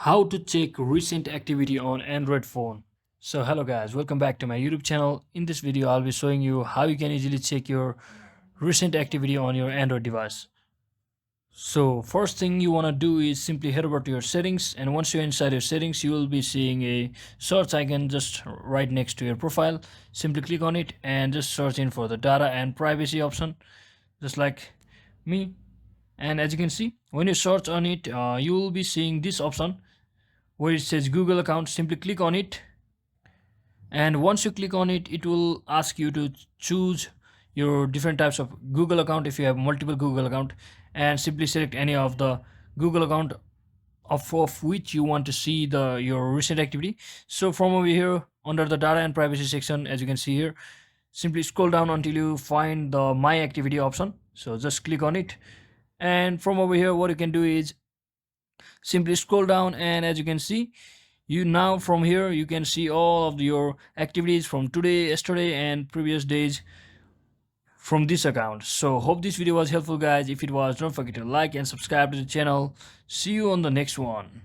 How to check recent activity on Android phone. So hello guys, welcome back to my YouTube channel. In this video I'll be showing you how you can easily check your recent activity on your Android device. So first thing you want to do is simply head over to your settings, and once you're inside your settings you will be seeing a search icon just right next to your profile. Simply click on it and just search in for the data and privacy option, just like me. And as you can see, when you search on it, you will be seeing this option where it says Google account. Simply click on it, and once you click on it, it will ask you to choose your different types of Google account if you have multiple Google account, and simply select any of the Google account of which you want to see your recent activity. So from over here under the data and privacy section, as you can see here, simply scroll down until you find the my activity option. So just click on it, and from over here what you can do is simply scroll down, and as you can see, you now from here you can see all of your activities from today, yesterday and previous days from this account. So hope this video was helpful guys. If it was, don't forget to like and subscribe to the channel. See you on the next one.